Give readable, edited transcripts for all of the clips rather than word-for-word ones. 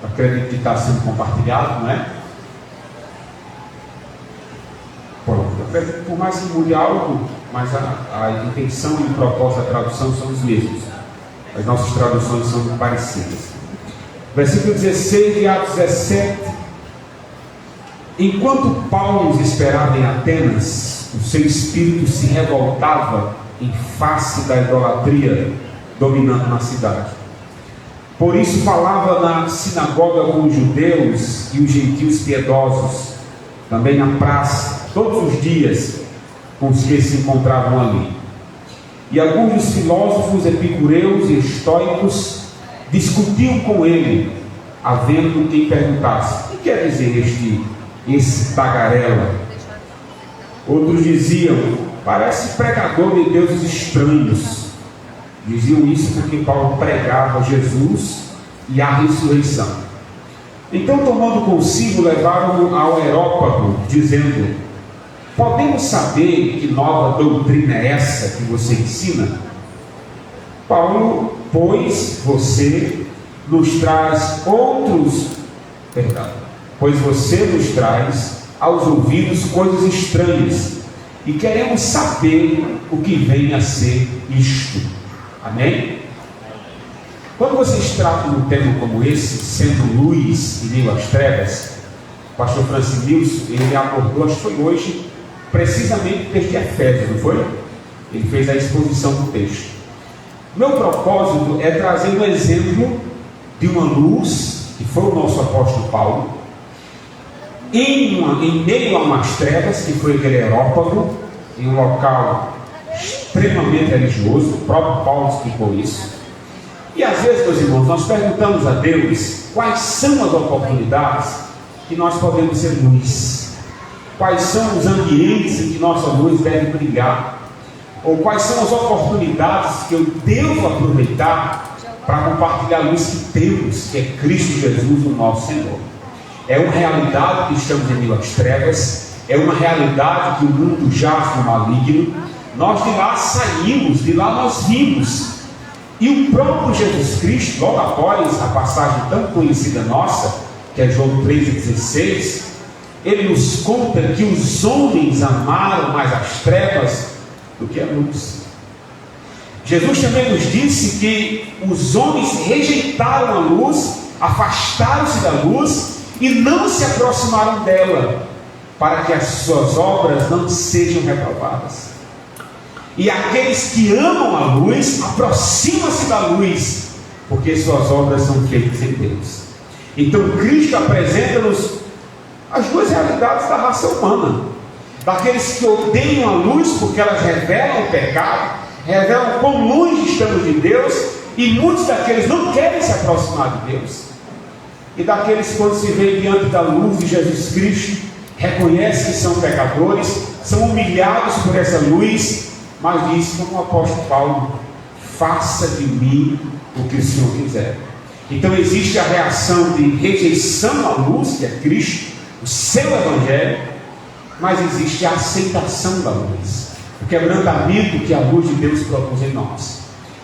Acredito que está sendo compartilhado, não é? Por mais que mude algo, mas a intenção e o propósito da tradução são os mesmos. As nossas traduções são parecidas. Versículo 16 de Atos 17. Enquanto Paulo os esperava em Atenas, o seu espírito se revoltava em face da idolatria dominando na cidade. Por isso falava na sinagoga com os judeus e os gentios piedosos, também na praça, todos os dias com os que se encontravam ali. E alguns dos filósofos epicureus e estoicos discutiam com ele, havendo quem perguntasse: o que quer dizer esse tagarela? Outros diziam: parece pregador de deuses estranhos. Diziam isso porque Paulo pregava Jesus e a ressurreição. Então, tomando consigo, levaram-no ao Areópago, dizendo: podemos saber que nova doutrina é essa que você ensina? Paulo, pois você nos traz aos ouvidos coisas estranhas, e queremos saber o que vem a ser isto. Amém? Quando vocês tratam um tema como esse, sendo luz e meio às trevas, o pastor Francis Nilson, ele abordou, acho que foi hoje, precisamente o texto de Efésios, não foi? Ele fez a exposição do texto. Meu propósito é trazer um exemplo de uma luz, que foi o nosso apóstolo Paulo, em meio a umas trevas, que foi aquele Areópago, em um local extremamente religioso. O próprio Paulo explicou isso. E às vezes, meus irmãos, nós perguntamos a Deus quais são as oportunidades que nós podemos ser luz, quais são os ambientes em que nossa luz deve brilhar, ou quais são as oportunidades que eu devo aproveitar para compartilhar a luz que temos, que é Cristo Jesus, o nosso Senhor. É uma realidade que estamos em meio às trevas, é uma realidade que o mundo jaz no maligno. Nós de lá saímos, de lá nós vimos. E o próprio Jesus Cristo, logo após a passagem tão conhecida nossa, que é João 3,16, ele nos conta que os homens amaram mais as trevas do que a luz. Jesus também nos disse que os homens rejeitaram a luz, afastaram-se da luz e não se aproximaram dela, para que as suas obras não sejam reprovadas. E aqueles que amam a luz, aproximam-se da luz, porque suas obras são feitas em Deus. Então Cristo apresenta-nos as duas realidades da raça humana: daqueles que odeiam a luz porque elas revelam o pecado, revelam quão longe estamos de Deus, e muitos daqueles não querem se aproximar de Deus. E daqueles que, quando se vê diante da luz de Jesus Cristo, reconhecem que são pecadores, são humilhados por essa luz, mas diz como o apóstolo Paulo: faça de mim o que o Senhor quiser. Então existe a reação de rejeição à luz, que é Cristo, o seu Evangelho, mas existe a aceitação da luz, o quebrantamento que a luz de Deus produz em nós.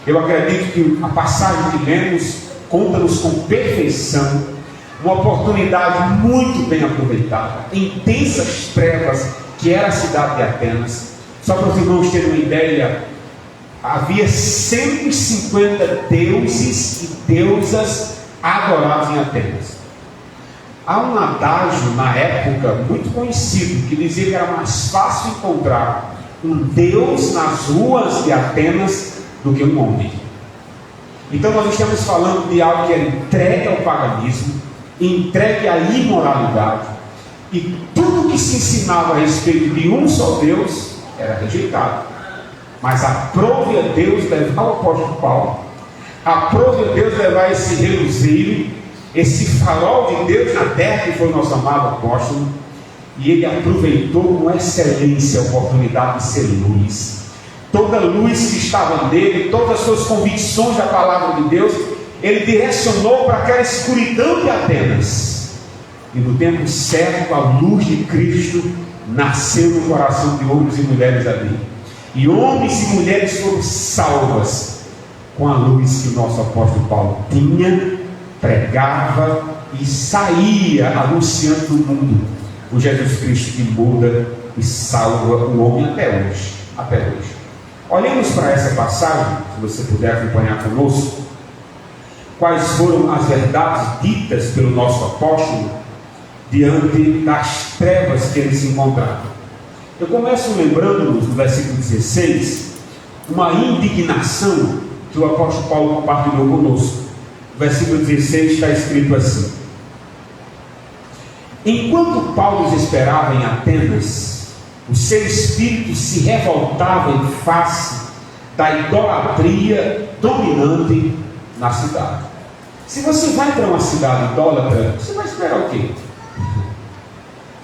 Eu acredito que a passagem que lemos conta-nos com perfeição uma oportunidade muito bem aproveitada, em intensas trevas que era a cidade de Atenas. Só para os irmãos terem uma ideia, havia 150 deuses e deusas adorados em Atenas. Há um adágio na época muito conhecido que dizia que era mais fácil encontrar um deus nas ruas de Atenas do que um homem. Então nós estamos falando de algo que era entregue ao paganismo, entregue à imoralidade, e tudo que se ensinava a respeito de um só Deus era rejeitado. Mas aprove a Deus levar o apóstolo Paulo, aprove a Deus levar esse reluzeiro, esse farol de Deus na terra, que foi o nosso amado apóstolo, e ele aproveitou com excelência a oportunidade de ser luz. Toda luz que estava nele, todas as suas convicções da palavra de Deus, ele direcionou para aquela escuridão de Atenas. E no tempo certo, a luz de Cristo nasceu no coração de homens e mulheres ali. E homens e mulheres foram salvas com a luz que o nosso apóstolo Paulo tinha, pregava e saía anunciando no mundo o Jesus Cristo que muda e salva o homem até hoje. Até hoje. Olhemos para essa passagem, se você puder acompanhar conosco, quais foram as verdades ditas pelo nosso apóstolo diante das trevas que ele se encontrava. Eu começo lembrando-nos, no versículo 16, uma indignação que o apóstolo Paulo compartilhou conosco. No versículo 16 está escrito assim: enquanto Paulo esperava em Atenas, o seu espírito se revoltava em face da idolatria dominante na cidade. Se você vai para uma cidade idólatra, você vai esperar o quê?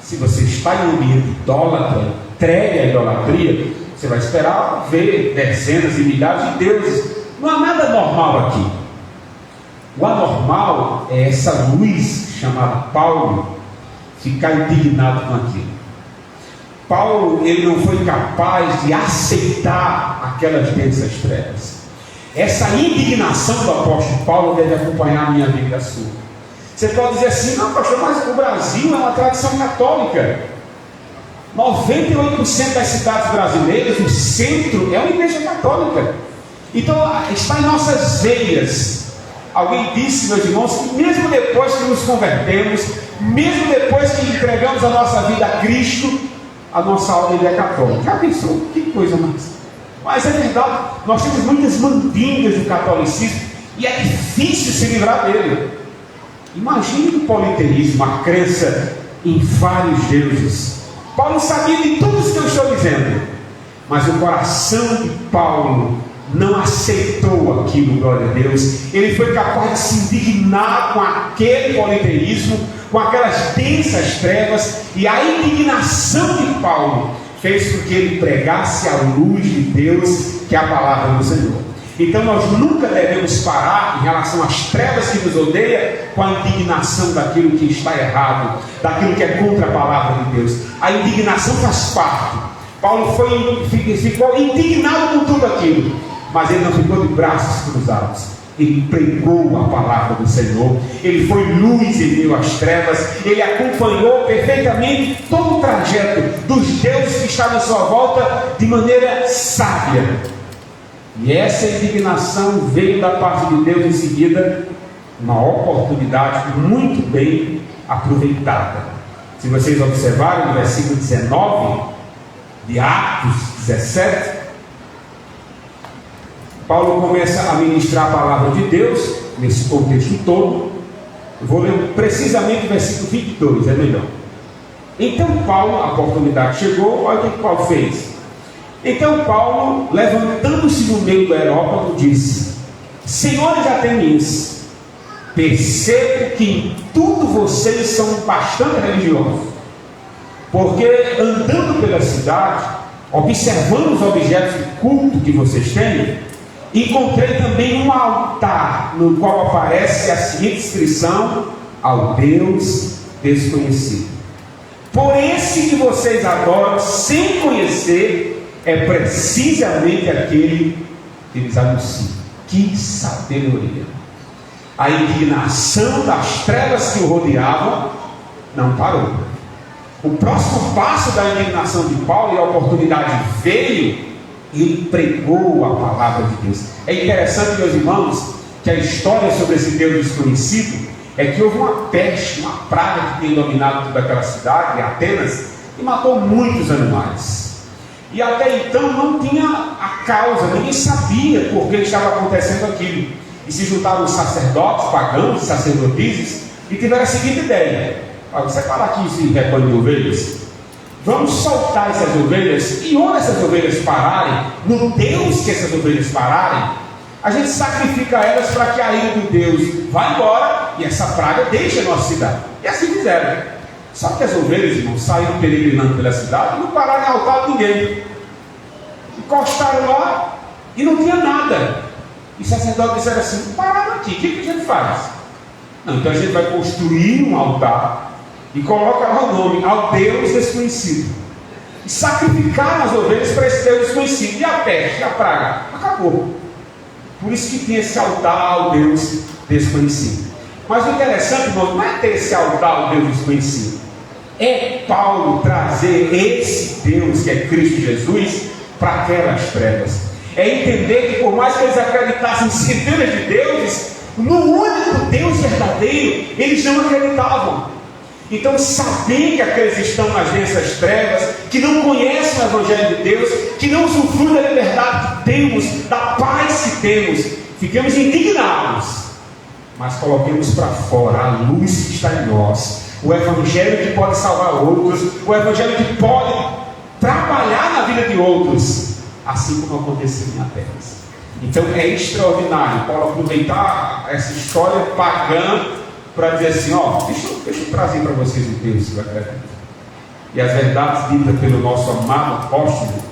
Se você está em um ambiente idólatra, entregue à idolatria, você vai esperar ver dezenas e milhares de deuses. Não há nada normal aqui. O anormal é essa luz chamada Paulo ficar indignado com aquilo. Paulo, ele não foi capaz de aceitar aquelas densas trevas. Essa indignação do apóstolo Paulo deve acompanhar a minha vida e a sua. Você pode dizer assim: não, pastor, mas o Brasil é uma tradição católica. 98% das cidades brasileiras, o centro é uma igreja católica. Então está em nossas veias. Alguém disse, meus irmãos, que mesmo depois que nos convertemos, mesmo depois que entregamos a nossa vida a Cristo, a nossa alma é católica. Já pensou? Que coisa mais? Mas é verdade, nós temos muitas mandingas do catolicismo e é difícil se livrar dele. Imagine o politeísmo, a crença em vários deuses. Paulo sabia de tudo isso que eu estou dizendo, mas o coração de Paulo não aceitou aquilo, glória a Deus. Ele foi capaz de se indignar com aquele politeísmo, com aquelas densas trevas, e a indignação de Paulo fez com que ele pregasse a luz de Deus, que é a palavra do Senhor. Então nós nunca devemos parar em relação às trevas que nos odeia, com a indignação daquilo que está errado, daquilo que é contra a palavra de Deus. A indignação faz parte. Paulo ficou indignado com tudo aquilo, mas ele não ficou de braços cruzados. Ele pregou a palavra do Senhor. Ele foi luz em meio às trevas. Ele acompanhou perfeitamente todo o trajeto dos deuses que estavam à sua volta de maneira sábia. E essa indignação veio da parte de Deus em seguida, uma oportunidade muito bem aproveitada. Se vocês observarem no versículo 19 de Atos 17, Paulo começa a ministrar a palavra de Deus, nesse contexto todo. Eu vou ler precisamente o versículo 22, é melhor. Então Paulo, a oportunidade chegou, olha o que Paulo fez. Então Paulo, levantando-se no meio do aerópago, disse: senhores atenienses, percebo que em tudo vocês são bastante religiosos, porque andando pela cidade, observando os objetos de culto que vocês têm, encontrei também um altar no qual aparece a seguinte inscrição: ao Deus desconhecido. Por esse que vocês adoram sem conhecer, é precisamente aquele que eles anunciam. Que sabedoria! A indignação das trevas que o rodeavam não parou. O próximo passo da indignação de Paulo, e a oportunidade veio, ele pregou a palavra de Deus. É interessante, meus irmãos, que a história sobre esse Deus desconhecido é que houve uma peste, uma praga que tem dominado toda aquela cidade, Atenas, e matou muitos animais. E até então não tinha a causa, ninguém sabia por que estava acontecendo aquilo. E se juntaram os sacerdotes pagãos, sacerdotisas, e tiveram a seguinte ideia: você fala aqui esse rebanho de ovelhas, vamos soltar essas ovelhas, e onde essas ovelhas pararem, no Deus que essas ovelhas pararem, a gente sacrifica elas para que a ira do Deus vá embora e essa praga deixe a nossa cidade. E assim fizeram. Só que as ovelhas, irmão, saíram peregrinando pela cidade e não pararam em altar de ninguém. Encostaram lá e não tinha nada. E os sacerdotes disseram assim: pararam aqui, o que a gente faz? Não, então a gente vai construir um altar e coloca lá o nome: ao Deus desconhecido. E sacrificaram as ovelhas para esse Deus desconhecido. E a peste, a praga, acabou. Por isso que tinha esse altar ao Deus desconhecido. Mas o interessante, irmão, não é ter esse altar, o Deus desconhecido. É Paulo trazer esse Deus, que é Cristo Jesus, para aquelas trevas. É entender que por mais que eles acreditassem em centenas de deuses, no único Deus verdadeiro, eles não acreditavam. Então, saber que aqueles estão nas densas trevas, que não conhecem o Evangelho de Deus, que não usufruem da liberdade que temos, da paz que temos, ficamos indignados, mas coloquemos para fora a luz que está em nós, o Evangelho que pode salvar outros, o Evangelho que pode trabalhar na vida de outros, assim como aconteceu em Atenas. Então é extraordinário Paulo aproveitar essa história pagã para dizer assim: deixa eu trazer para vocês o Deus que vai acreditar. E as verdades ditas pelo nosso amado apóstolo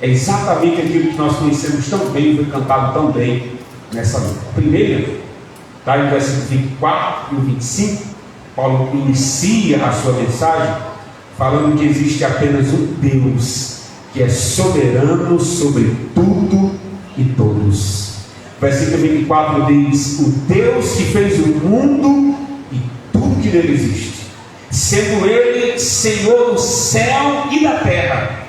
é exatamente aquilo que nós conhecemos tão bem, foi cantado tão bem nessa noite. A primeira está em versículo 24 e 25. Paulo inicia a sua mensagem falando que existe apenas um Deus que é soberano sobre tudo e todos. Versículo 24 diz: o Deus que fez o mundo e tudo que nele existe, sendo ele Senhor do céu e da terra,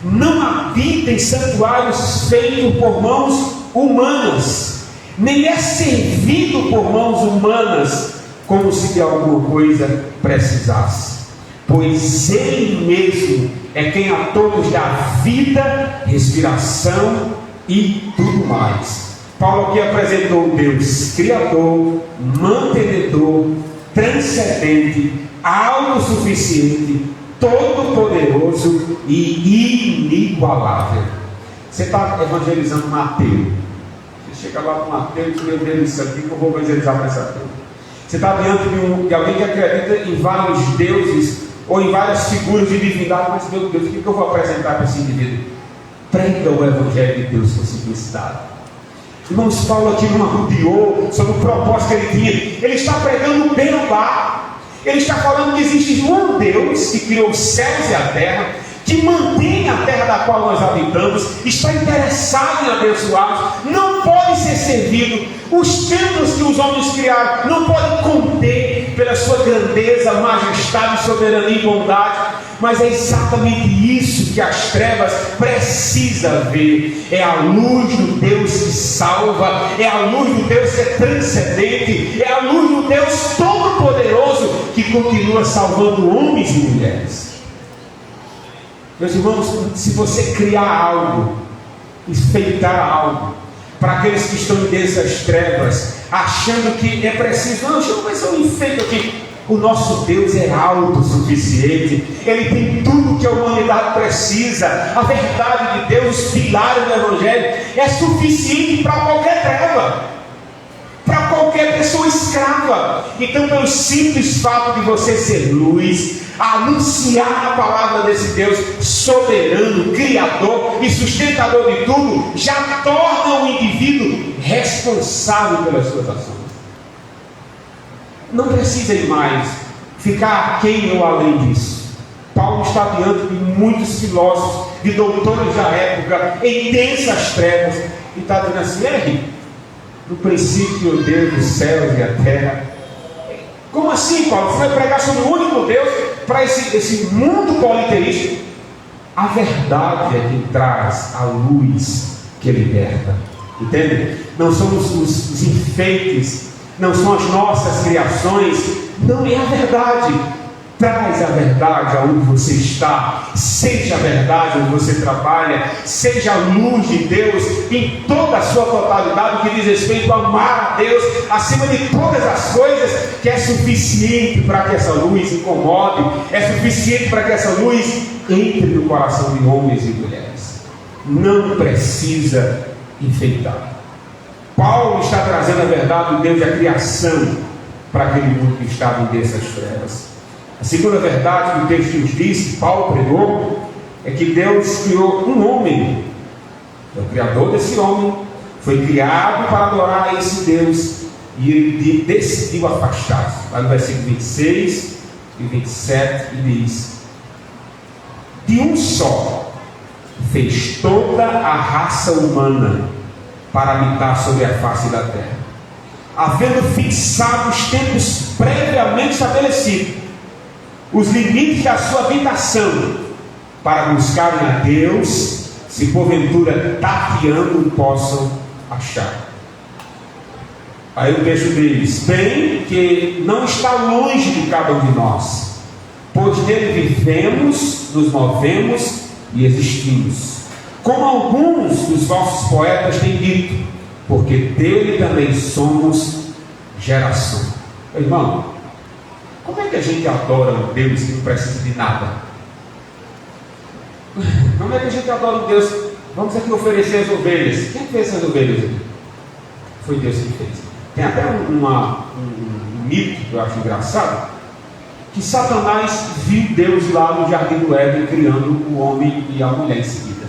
não habita em santuários feitos por mãos humanas, nem é servido por mãos humanas, como se de alguma coisa precisasse, pois ele mesmo é quem a todos dá vida, respiração e tudo mais. Paulo aqui apresentou o Deus Criador, mantenedor, transcendente, autossuficiente, todo-poderoso e inigualável. Você está evangelizando um ateu. Você chega lá com um ateu e diz: meu Deus, isso aqui que eu vou evangelizar para esse ateu. Você está diante de alguém que acredita em vários deuses ou em várias figuras de divindade, mas meu Deus, o que eu vou apresentar para esse indivíduo? Prega o Evangelho de Deus com simplicidade. Irmãos, Paulo aqui não arrudeou sobre o propósito que ele tinha. Ele está pregando bem no bar. Ele está falando que existe um Deus que criou os céus e a terra, que mantém a terra da qual nós habitamos, está interessado em abençoá-los, não pode ser servido. Os templos que os homens criaram não podem conter pela sua grandeza, majestade, soberania e bondade. Mas é exatamente isso que as trevas precisam ver. É a luz do Deus que salva, é a luz do Deus que é transcendente, é a luz do Deus todo-poderoso que continua salvando homens e mulheres. Meus irmãos, se você criar algo, enfeitar algo, para aqueles que estão em dessas trevas, achando que é preciso, não, deixa eu ver se eu enfeito aqui. O nosso Deus é autossuficiente, Ele tem tudo que a humanidade precisa. A verdade de Deus, os pilares do Evangelho, é suficiente para qualquer treva, para qualquer pessoa escrava. Então, pelo simples fato de você ser luz, anunciar a palavra desse Deus soberano, criador e sustentador de tudo, já torna o indivíduo responsável pelas suas ações. Não precisa ir mais ficar aquém ou além disso. Paulo está diante de muitos filósofos, de doutores da época, em densas trevas, e está dizendo assim: no princípio Deus dos céus e a terra. Como assim, Paulo? Você vai pregar sobre o único Deus para esse mundo politeísta? A verdade é que traz a luz que liberta. Entende? Não são os enfeites, não são as nossas criações, não é a verdade. Traz a verdade aonde você está, seja a verdade onde você trabalha, seja a luz de Deus em toda a sua totalidade, que diz respeito a amar a Deus acima de todas as coisas, que é suficiente para que essa luz incomode, é suficiente para que essa luz entre no coração de homens e mulheres. Não precisa enfeitar. Paulo está trazendo a verdade do Deus da criação para aquele mundo que estava em dessas trevas. A segunda verdade que o texto nos diz, que Paulo pregou, é que Deus criou um homem. O criador desse homem foi criado para adorar a esse Deus, e ele decidiu afastar-se. Lá no versículo 26 e 27 ele diz: de um só fez toda a raça humana para habitar sobre a face da terra, havendo fixado os tempos previamente estabelecidos, os limites da sua habitação, para buscarem a Deus, se porventura tateando possam achar. Aí o texto diz: bem que não está longe de cada um de nós, pois dele vivemos, nos movemos e existimos, como alguns dos vossos poetas têm dito, porque dele também somos geração. Irmão, como é que a gente adora um Deus que não precisa de nada? Como é que a gente adora um Deus? Vamos aqui oferecer as ovelhas. Quem fez essas ovelhas aqui? Foi Deus que fez. Tem até um mito que eu acho engraçado, que Satanás viu Deus lá no jardim do Éden criando o homem e a mulher em seguida.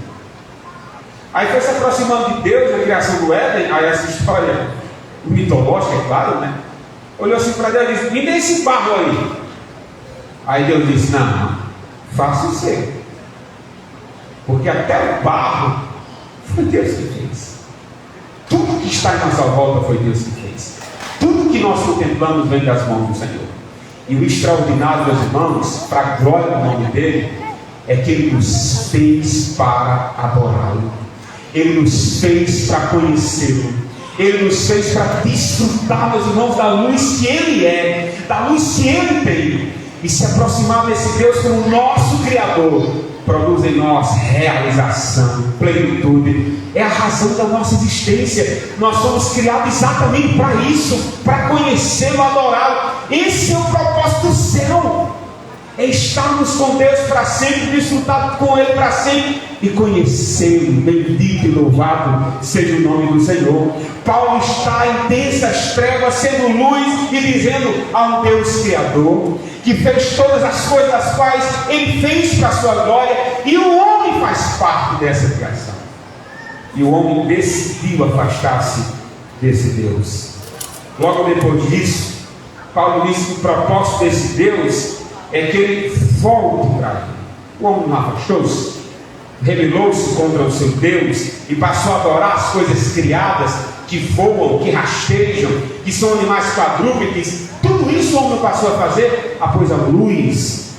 Aí foi se aproximando de Deus na criação do Éden. Aí essa história mitológica, é claro, né? Olhou assim para Deus e disse: me dê esse barro aí. Aí Deus disse: não, faça o seu, porque até o barro foi Deus que fez. Tudo que está em nossa volta foi Deus que fez. Tudo que nós contemplamos vem das mãos do Senhor. E o extraordinário, meus irmãos, para a glória do nome dele, é que ele nos fez para adorá-lo. Ele nos fez para conhecê-lo. Ele nos fez para desfrutar, meus irmãos, da luz que ele é, da luz que ele tem, e se aproximar desse Deus como nosso Criador. Produz em nós realização, plenitude. É a razão da nossa existência. Nós somos criados exatamente para isso, para conhecê-lo, adorá-lo. Esse é o propósito do céu, é estarmos com Deus para sempre, desfrutar com ele para sempre e conhecê-lo. Bendito e louvado seja o nome do Senhor. Paulo está em densas trevas, sendo luz e dizendo a um Deus Criador, que fez todas as coisas as quais ele fez para a sua glória, e o homem faz parte dessa criação. E o homem decidiu afastar-se desse Deus. Logo depois disso, Paulo diz que o propósito desse Deus é que ele volte para ele. O homem não afastou-se, rebelou-se contra o seu Deus e passou a adorar as coisas criadas, que voam, que rastejam, que são animais quadrúpedes. Tudo isso o homem passou a fazer após a luz.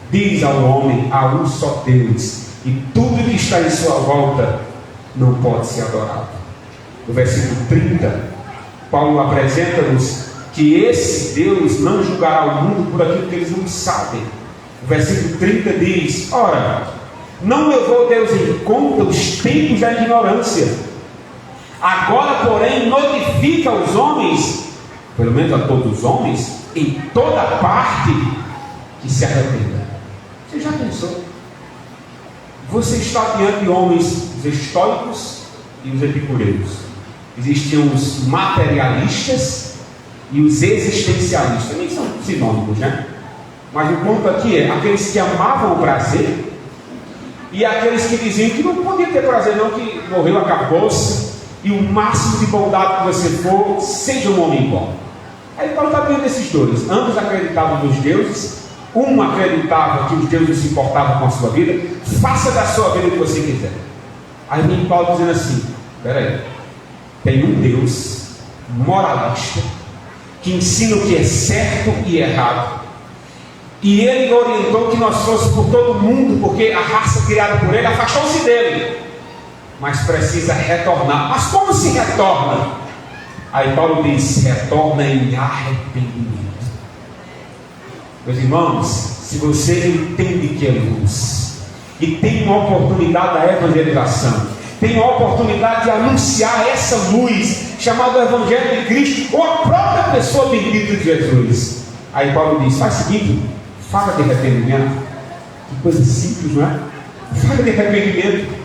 Diz ao homem: há um só Deus, e tudo que está em sua volta não pode ser adorado. No versículo 30, Paulo apresenta-nos que esse Deus não julgará o mundo por aquilo que eles não sabem. O versículo 30 diz: ora, não levou Deus em conta os tempos da ignorância. Agora, porém, notifica aos homens, pelo menos a todos os homens, em toda parte, que se arrependam. Você já pensou? Você está diante de homens, os estoicos e os epicureus. Existiam os materialistas e os existencialistas. Nem são sinônimos, né? Mas o ponto aqui é aqueles que amavam o prazer e aqueles que diziam que não podia ter prazer não, que morreu, acabou-se, e o máximo de bondade que você for, seja um homem bom. Aí Paulo está vendo esses dois. Ambos acreditavam nos deuses. Um acreditava que os deuses se importavam com a sua vida. Faça da sua vida o que você quiser. Aí vem Paulo dizendo assim: peraí, tem um Deus moralista que ensina o que é certo e errado, e ele orientou que nós fôssemos por todo mundo, porque a raça criada por ele afastou-se dele, mas precisa retornar. Mas como se retorna? Aí Paulo diz: retorna em arrependimento. Meus irmãos, se você entende que é luz e tem uma oportunidade da evangelização, tem uma oportunidade de anunciar essa luz, chamada Evangelho de Cristo, ou a própria pessoa bendita de Jesus, aí Paulo diz: faz o seguinte, fala de arrependimento. Que coisa simples, não é? Fala de arrependimento.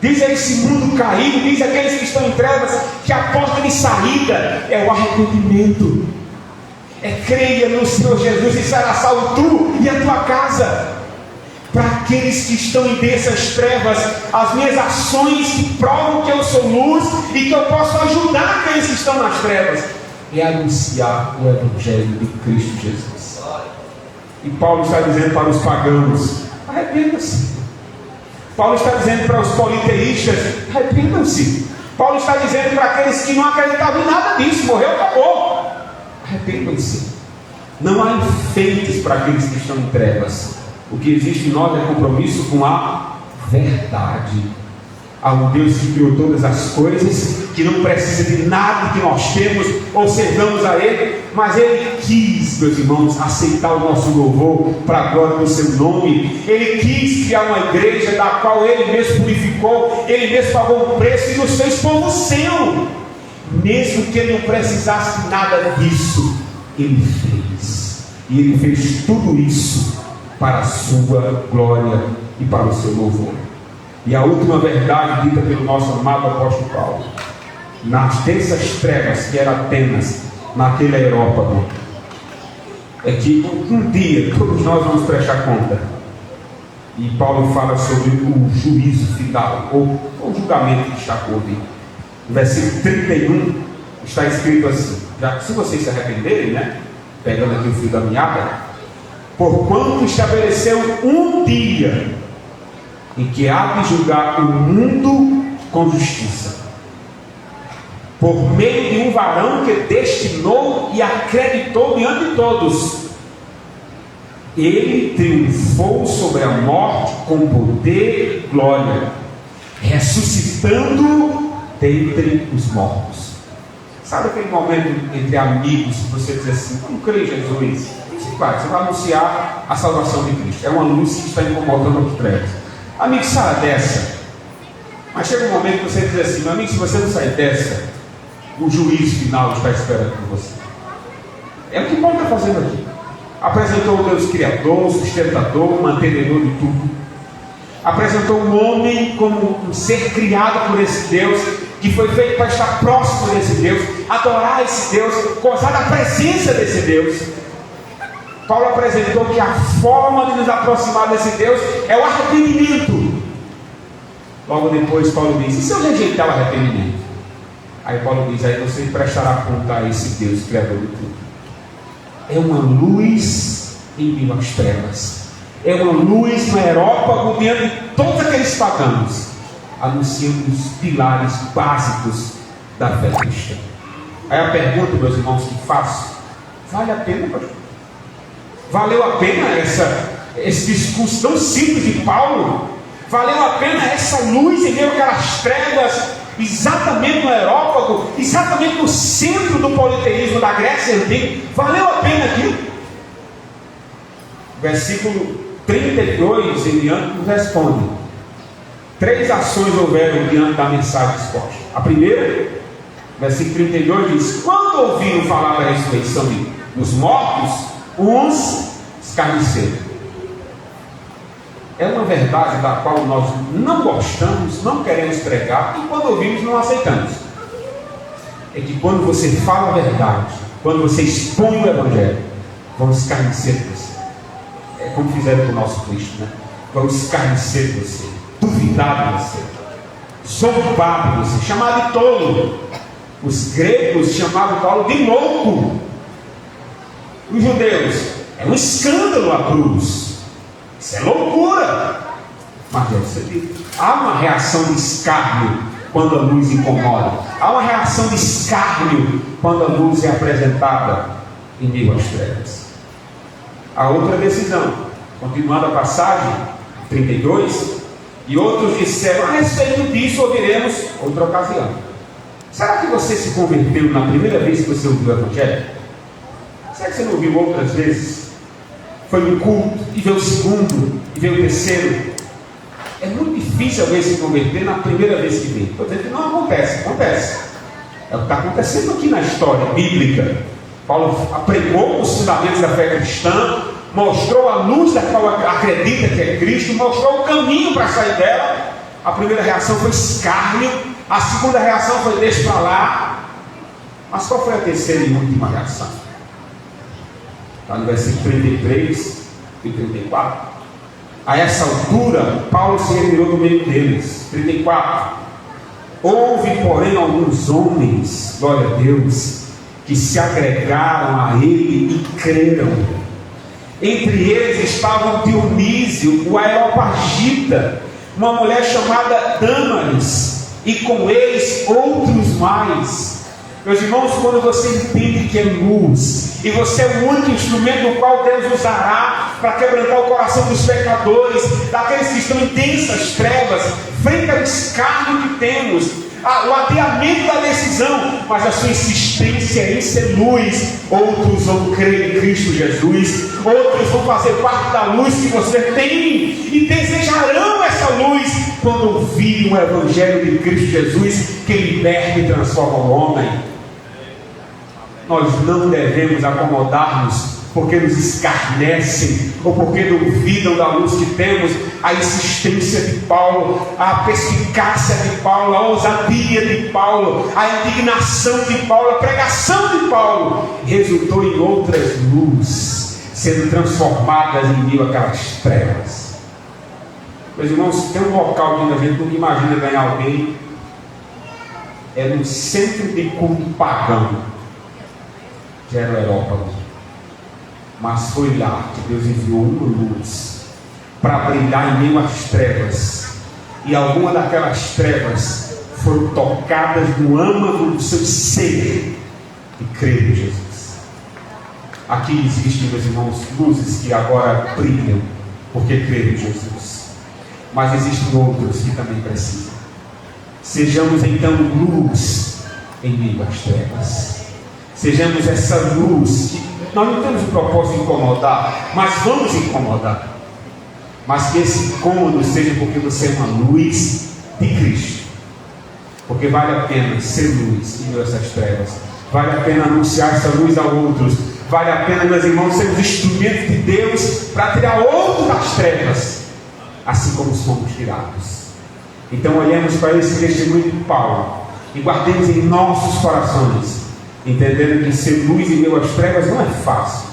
Diz a esse mundo caído, diz aqueles que estão em trevas, que a porta de saída é o arrependimento. É creia no Senhor Jesus e será salvo tu e a tua casa. Para aqueles que estão em dessas trevas, as minhas ações que provam que eu sou luz e que eu posso ajudar aqueles que estão nas trevas, é anunciar o Evangelho de Cristo Jesus. E Paulo está dizendo para os pagãos: arrependam-se. Paulo está dizendo para os politeístas: arrependam-se. Paulo está dizendo para aqueles que não acreditavam em nada disso: morreu, acabou. Arrependam-se. Não há enfeites para aqueles que estão em trevas. O que existe em nós é compromisso com a verdade. Há um Deus que criou todas as coisas, que não precisa de nada que nós temos ou servamos a Ele, mas Ele quis, meus irmãos, aceitar o nosso louvor para a glória do seu nome. Ele quis criar uma igreja da qual Ele mesmo purificou, Ele mesmo pagou um preço e nos fez povo seu. Mesmo que Ele não precisasse de nada disso, Ele fez. E Ele fez tudo isso para a sua glória e para o seu louvor. E a última verdade dita pelo nosso amado apóstolo Paulo, nas densas trevas que era Atenas, naquele aerópago, é que um dia todos nós vamos prestar conta. E Paulo fala sobre o juízo final, ou o julgamento que está por vir. No versículo 31 está escrito assim: já que se vocês se arrependerem, né, pegando aqui o fio da meada, porquanto estabeleceu um dia em que há de julgar o mundo com justiça, por meio de um varão que destinou e acreditou diante de todos. Ele triunfou sobre a morte com poder e glória, ressuscitando dentre os mortos. Sabe aquele momento entre amigos que você diz assim: não creio em Jesus? Você vai anunciar a salvação de Cristo. É uma luz que está incomodando os trevas. Amigo, sai dessa. Mas chega um momento que você diz assim: meu amigo, se você não sair dessa, o juízo final está esperando por você. É o que Paulo está fazendo aqui. Apresentou o Deus Criador, sustentador, mantenedor de tudo. Apresentou o homem como um ser criado por esse Deus, que foi feito para estar próximo desse Deus, adorar esse Deus, gozar da presença desse Deus. Paulo apresentou que a forma de nos aproximar desse Deus é o arrependimento. Logo depois Paulo diz: e se eu rejeitar o arrependimento? Aí Paulo diz: aí você prestará conta a esse Deus criador de tudo. É uma luz em meio às trevas, é uma luz no aerópago diante de todos aqueles pagãos, anunciando os pilares básicos da fé cristã. Aí a pergunta, meus irmãos, que faço: vale a pena, pastor? Valeu a pena esse discurso tão simples de Paulo? Valeu a pena essa luz em meio àquelas trevas, exatamente no aerópago, exatamente no centro do politeísmo da Grécia Antiga? Valeu a pena aquilo? Versículo 32 em diante nos responde: 3 ações houveram diante da mensagem exposta. A primeira, versículo 32 diz: quando ouviram falar da ressurreição dos mortos, uns escarneceram. É uma verdade da qual nós não gostamos, não queremos pregar, e quando ouvimos não aceitamos. É que quando você fala a verdade, quando você expõe o Evangelho, vão escarnecer de você. É como fizeram com o nosso Cristo, né? Vão escarnecer de você, duvidar de você, zombar de você, chamar de tolo. Os gregos chamavam Paulo de louco. Os judeus: é um escândalo a cruz, isso é loucura. Mas deve ser dito. Há uma reação de escárnio quando a luz incomoda. Há uma reação de escárnio quando a luz é apresentada em meio às trevas. A outra decisão, continuando a passagem 32, e outros disseram: a respeito disso ouviremos outra ocasião. Será que você se converteu na primeira vez que você ouviu o Evangelho? Será que você não ouviu outras vezes? Foi um culto, e veio o segundo, e veio o terceiro. É muito difícil alguém se converter na primeira vez que vem. Estou dizendo que não acontece, acontece. É o que está acontecendo aqui na história bíblica. Paulo pregou os fundamentos da fé cristã, mostrou a luz da qual acredita que é Cristo, mostrou o caminho para sair dela. A primeira reação foi escárnio, a segunda reação foi deixa para lá. Mas qual foi a terceira e última reação? Está no versículo 33 e 34. A essa altura, Paulo se retirou do meio deles. 34. Houve, porém, alguns homens, glória a Deus, que se agregaram a ele e creram. Entre eles estavam Dionísio, o Areopagita, uma mulher chamada Dâmaris, e com eles outros mais. Meus irmãos, quando você entende que é luz, e você é o único instrumento do qual Deus usará para quebrantar o coração dos pecadores, daqueles que estão em densas trevas, frente ao escárnio que temos, o adiamento da decisão, mas a sua insistência em ser luz, outros vão crer em Cristo Jesus, outros vão fazer parte da luz que você tem, e desejarão essa luz, quando ouvirem o Evangelho de Cristo Jesus, que liberta e transforma o homem. Nós não devemos acomodar-nos porque nos escarnecem ou porque duvidam da luz que temos. A insistência de Paulo, a perspicácia de Paulo, a ousadia de Paulo, a indignação de Paulo, a pregação de Paulo resultou em outras luzes sendo transformadas em meio àquelas trevas. Meus irmãos, tem um local onde a gente não imagina ganhar alguém, é no centro de culto pagão, que era o Areópago, mas foi lá que Deus enviou uma luz para brilhar em meio às trevas, e algumas daquelas trevas foram tocadas no âmago do seu ser e creram em Jesus. Aqui existem, meus irmãos, luzes que agora brilham porque creram em Jesus, mas existem outros que também precisam. Sejamos então luz em meio às trevas. Sejamos essa luz que nós não temos o propósito de incomodar, mas vamos incomodar. Mas que esse incômodo seja porque você é uma luz de Cristo. Porque vale a pena ser luz em meio a essas trevas. Vale a pena anunciar essa luz a outros. Vale a pena, meus irmãos, sermos instrumentos de Deus para tirar outros das trevas, assim como somos tirados. Então olhemos para esse testemunho de Paulo e guardemos em nossos corações, entendendo que ser luz em meio às trevas não é fácil,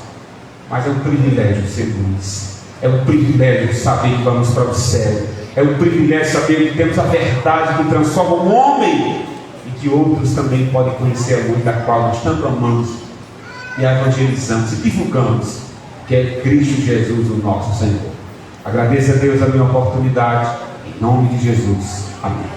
mas é um privilégio ser luz. É um privilégio saber que vamos para o céu. É um privilégio saber que temos a verdade que transforma o homem, e que outros também podem conhecer a luz da qual nós tanto amamos e evangelizamos e divulgamos, que é Cristo Jesus, o nosso Senhor. Agradeço a Deus a minha oportunidade, em nome de Jesus. Amém.